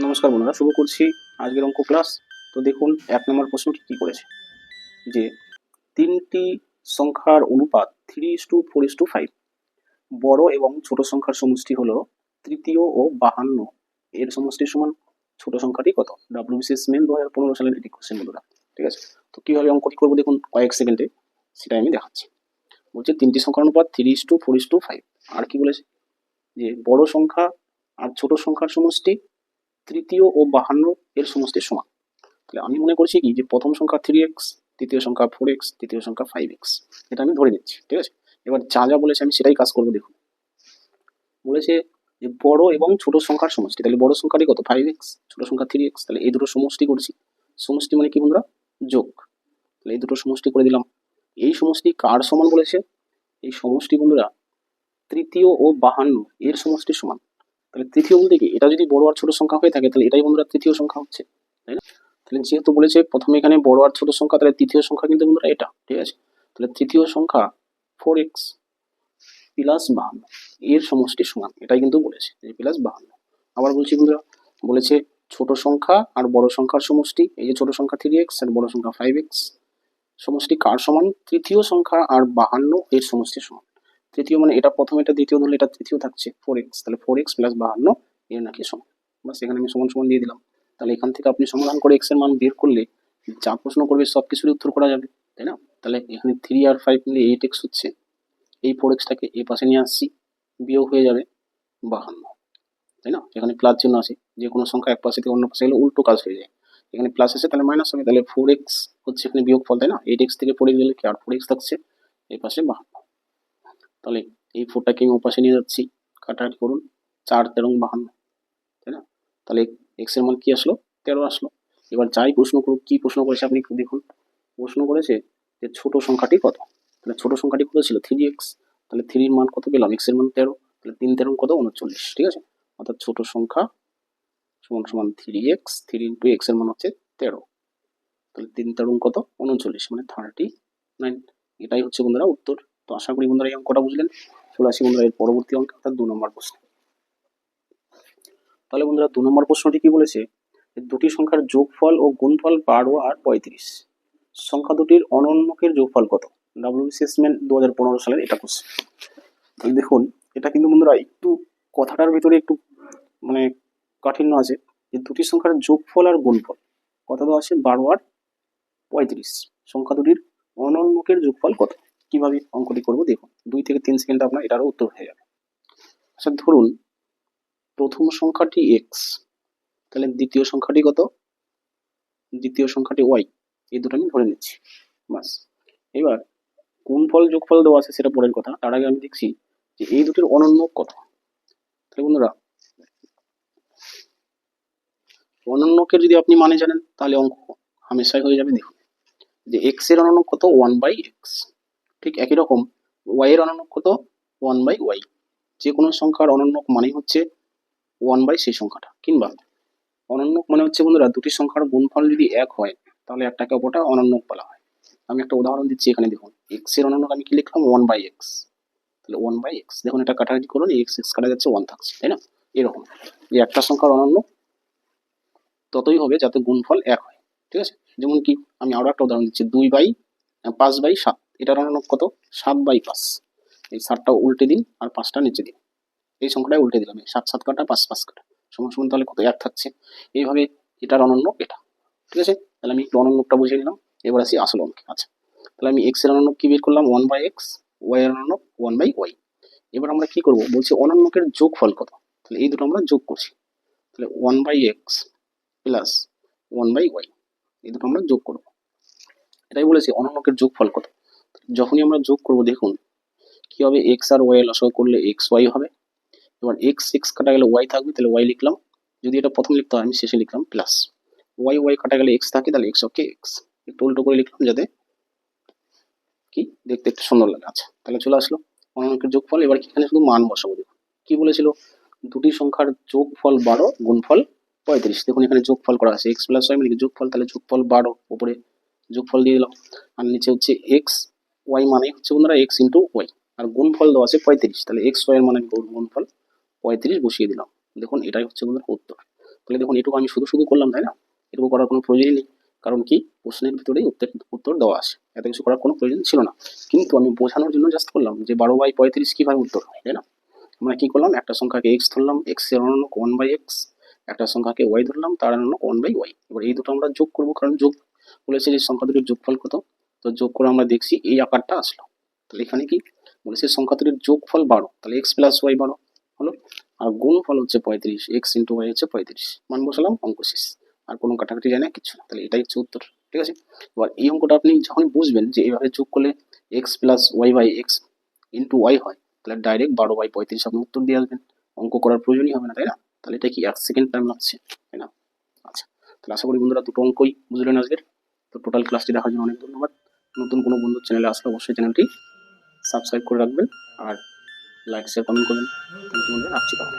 নমস্কার বন্ধুরা, শুরু করছি আজকের অঙ্ক ক্লাস। তো দেখুন 1 নম্বর প্রশ্নটি কি করেছে, যে তিনটি সংখ্যার অনুপাত 3:4:5, বড় এবং ছোট সংখ্যার সমষ্টি হলো তৃতীয় ও 52, এর সমষ্টির সমান ছোট সংখ্যাটি কত? WBCS মেন 2015 সালের এটি কোশ্চেন বন্ধুরা। ঠিক আছে, তো কিভাবে অঙ্কটি করবো দেখুন কয়েক সেকেন্ডে সেটাই আমি দেখাচ্ছি। বলছে তিনটি সংখ্যার অনুপাত 3:4:5, আর কি বলেছে যে বড় সংখ্যা আর ছোট সংখ্যার সমষ্টি তৃতীয় ও 52 এর সমষ্টির সমান। তাহলে আমি মনে করছি কি যে প্রথম সংখ্যা 3x, তৃতীয় সংখ্যা 4x, তৃতীয় সংখ্যা 5x, এটা আমি ধরে নিচ্ছি। ঠিক আছে, এবার যা যা বলেছে আমি সেটাই কাজ করবো। দেখুন বলেছে যে বড় এবং ছোট সংখ্যার সমষ্টি, তাহলে বড় সংখ্যাটি কত? 5x, ছোট সংখ্যা 3x, তাহলে এই দুটো সমষ্টি করছি। সমষ্টি মানে কি বন্ধুরা? যোগ। তাহলে এই দুটো সমষ্টি করে দিলাম। এই সমষ্টি কার সমান বলেছে? এই সমষ্টি বন্ধুরা তৃতীয় ও 52 এর সমষ্টির সমান। তাহলে তৃতীয় বলতে কি, এটা যদি বড় আর ছোট সংখ্যা হয়ে থাকে তাহলে এটাই বন্ধুরা তৃতীয় সংখ্যা হচ্ছে, তাই না? তাহলে যেহেতু বলেছে প্রথমে এখানে বড় আর ছোট সংখ্যা, তাহলে তৃতীয় সংখ্যা কিন্তু বন্ধুরা এটা। ঠিক আছে, তাহলে তৃতীয় সংখ্যা 4x প্লাস 52 এর সমষ্টির সমান, এটাই কিন্তু বলেছে যে প্লাস 52। আবার বলছি বন্ধুরা, বলেছে ছোট সংখ্যা আর বড় সংখ্যার সমষ্টি, এই যে ছোট সংখ্যা 3x আর বড় সংখ্যা 5x, সমষ্টি কার সমান? তৃতীয় সংখ্যা আর 52 এর সমষ্টির সমান। তৃতীয় মানে এটা প্রথমে, এটা দ্বিতীয় ধরলে এটা তৃতীয় থাকছে 4x, তাহলে 4x প্লাস 52 এর নাকি সমান। বাস এখানে আমি সমান সমান দিয়ে দিলাম। তাহলে এখান থেকে আপনি সমাধান করে x এর মান বের করলে যা প্রশ্ন করবে সব কিছুরই উত্তর করা যাবে, তাই না? তাহলে এখানে 3 আর 5 মিলে 8x হচ্ছে, এই 4x-টাকে এ পাশে নিয়ে আসছি, বিয়োগ হয়ে যাবে 52, তাই না? এখানে প্লাস চিহ্ন আছে, যে কোনো সংখ্যা এক পাশে থেকে অন্য পাশে গেলে উল্টো কাজ হয়ে যায়। এখানে প্লাস এসে তাহলে মাইনাস হবে, তাহলে 4x হচ্ছে এখানে বিয়োগফল, তাই না? 8x থেকে 4x গেলে কি আর 4x থাকছে, এই পাশে 52। তাহলে এই 4টাকে আমি ওপাশে নিয়ে যাচ্ছি, কাটাকাটি করুন, 4 13 52, তাই না? তাহলে x এর মান কি আসলো? 13 আসলো। এবার যাই প্রশ্ন করুক, কি প্রশ্ন করেছে আপনি একটু দেখুন। প্রশ্ন করেছে যে ছোট সংখ্যাটি কত? তাহলে ছোট সংখ্যাটি কত ছিল? 3x, তাহলে 3 এর মান কত পেলাম? x এর মান 13, তাহলে 3 13 কত? 39। ঠিক আছে, অর্থাৎ ছোট সংখ্যা সমান সমান 3x, 3 ইন্টু x এর মান হচ্ছে 13, তাহলে 3 13 কত? 39, মানে 39। এটাই হচ্ছে বন্ধুরা উত্তর। তো আশা করি বন্ধুরা এই অঙ্কটা বুঝলেন। চলে আসি বন্ধুরা এর পরবর্তী অঙ্ক, অর্থাৎ 2 নম্বর প্রশ্ন। তাহলে বন্ধুরা 2 নম্বর প্রশ্নটি কি বলেছে, দুটি সংখ্যার যোগফল ও গুণফল 12 আর 35, সংখ্যা দুটির অনন্যকের যোগফল কত? WBCS মেন 2015 সালের এটা কোশ্চেন। তাহলে দেখুন এটা কিন্তু বন্ধুরা একটু কথাটার ভিতরে একটু মানে কাঠিন্য আছে, যে দুটি সংখ্যার যোগফল আর গুণফল কত দেওয়া আছে? 12 আর 35, সংখ্যা দুটির অনন্যকের যোগফল কত? কিভাবে অঙ্কটি করবো দেখুন, 2 থেকে 3 সেকেন্ড আপনার এটারও উত্তর হয়ে যাবে। আচ্ছা ধরুন প্রথম সংখ্যাটি x, তাহলে দ্বিতীয় সংখ্যাটি কত? দ্বিতীয় সংখ্যাটি y, এই দুটো আমি ধরে নিচ্ছি। বাস, এবার গুণফল যোগফল দেওয়া আছে সেটা পরের কথা, তার আগে আমি দেখছি যে এই দুটির অনন্যক কত। তাহলে বন্ধুরা অনন্যকের যদি আপনি মানে জানেন তাহলে অঙ্ক হামেশাই হয়ে যাবে। দেখুন যে x এর অনন্যক কত? 1/x, ঠিক একই রকম y এর অনন্যক কত? 1/y। যে কোনো সংখ্যার অনন্যক মানে হচ্ছে 1/, সেই সংখ্যাটা, কিংবা অনন্যক মানে হচ্ছে বন্ধুরা দুটি সংখ্যার গুণফল যদি এক হয় তাহলে একটাকে অপরটা অনন্যক বলা হয়। আমি একটা উদাহরণ দিচ্ছি, এখানে দেখুন x এর অনন্যক আমি কি লিখলাম? 1/x, তাহলে 1/x, দেখুন এটা কাটাকাটি করুন, x x কাটা যাচ্ছে, 1 থাকছে, তাই না? এরকম যে একটা সংখ্যার অনন্য ততই হবে যাতে গুণফল এক হয়। ঠিক আছে, যেমন কি আমি আরো একটা উদাহরণ দিচ্ছি, 5/7, এটার অনন্যক কত? 7/5, এই 7টা উল্টে দিন আর 5টা নিচে দিন, এই সংখ্যাটাই উল্টে দিলাম, 7 7 কাটা 5 5 কাটা সমান সমান, তাহলে কত? 1 থাকছে। এইভাবে এটার অনন্যক এটা। ঠিক আছে, তাহলে আমি একটু অনন্যকটা বুঝিয়ে নিলাম। এবার আসি আসল অঙ্কে। আচ্ছা, তাহলে আমি x এর অনন্যক কি বের করলাম? 1/x, y এর অনন্যক 1/y। এবার আমরা কি করব, বলছি অনন্যকের যোগফল কত? তাহলে এই দুটো আমরা যোগ করছি, তাহলে 1/x প্লাস 1/y, এই দুটো আমরা যোগ করব। এটাই বলেছি অনন্যকের যোগফল কত। যখনই আমরা যোগ করব দেখুন কি হবে, x আর y এর লসাগু করলে xy হবে। এবার x x কাটা গেলে y থাকবে, তাহলে y লিখলাম, যদি এটা প্রথম লিখতে হয় আমি শেষে লিখলাম প্লাস, y কাটা গেলে x থাকে, তাহলে x ওকে x, একটু উল্টো করে লিখলাম যাতে কি দেখতে একটু সুন্দর লাগে। আচ্ছা, তাহলে চলে আসলো অনন্যকের যোগফল। এবার এখানে শুধু মান বসাবো। দেখুন কি বলেছিল, দুটি সংখ্যার যোগফল 12, গুণফল 35। দেখুন এখানে যোগফল করা আছে, x প্লাস y মানে যোগফল, তাহলে যোগফল 12, উপরে যোগফল দিয়ে দিলাম, আর নিচে হচ্ছে x y মানে হচ্ছে বন্ধুরা x ইন্টু y, আর গুণফল দেওয়া আছে 35, তাহলে x y এর মানে গুণফল 35 বসিয়ে দিলাম। দেখুন এটাই হচ্ছে বন্ধুরা উত্তর। তাহলে দেখুন এটুকু আমি শুধু শুধু করলাম, তাই না? এটুকু করার কোনো প্রয়োজনই নেই, কারণ কি প্রশ্নের ভিতরেই উত্তর দেওয়া আছে, এত কিছু করার কোনো প্রয়োজন ছিল না। কিন্তু আমি বোঝানোর জন্য জাস্ট করলাম যে 12/35 কীভাবে উত্তর হয়, তাই না? আমরা কী করলাম, একটা সংখ্যাকে এক্স ধরলাম, এক্স এর অনন্য 1/x, একটা সংখ্যাকে ওয়াই ধরলাম, তার অনন্য 1/y। এবার এই দুটো আমরা যোগ করবো, কারণ যোগ বলেছে যে সংখ্যা দুটির যোগফল কত, তো যোগ করে আমরা দেখছি এই আকারটা আসলো। তাহলে এখানে কি বলেছে, সংখ্যা দুটির যোগফল 12, তাহলে এক্স প্লাস ওয়াই 12 হলো, আর গুণফল হচ্ছে 35, এক্স ইন্টু ওয়াই হচ্ছে 35, মান বসালাম, অঙ্ক শেষ। আর কোনো কাটাকাটি যায় না, কিছু না, তাহলে এটাই হচ্ছে উত্তর। ঠিক আছে, এবার এই অঙ্কটা আপনি যখন বুঝবেন যে এভাবে যোগ করলে X plus Y by X into Y হয়, তাহলে ডাইরেক্ট 12/35 আপনি উত্তর দিয়ে আসবেন, অঙ্ক করার প্রয়োজনই হবে না, তাই না? তাহলে এটা কি 1 সেকেন্ড টাইম লাগছে, তাই না? আচ্ছা, তাহলে আশা করি বন্ধুরা দুটো অঙ্কই বুঝলেন আজকের। তো টোটাল ক্লাসটি দেখার জন্য অনেক ধন্যবাদ। নতুন কোনো বন্ধুর চ্যানেলে আসলে অবশ্যই চ্যানেলটি সাবস্ক্রাইব করে রাখবেন, আর লাইক শেয়ার কমেন্ট করবেন। থ্যাংক ইউ বন্ধুরা, রাখছি তাহলে।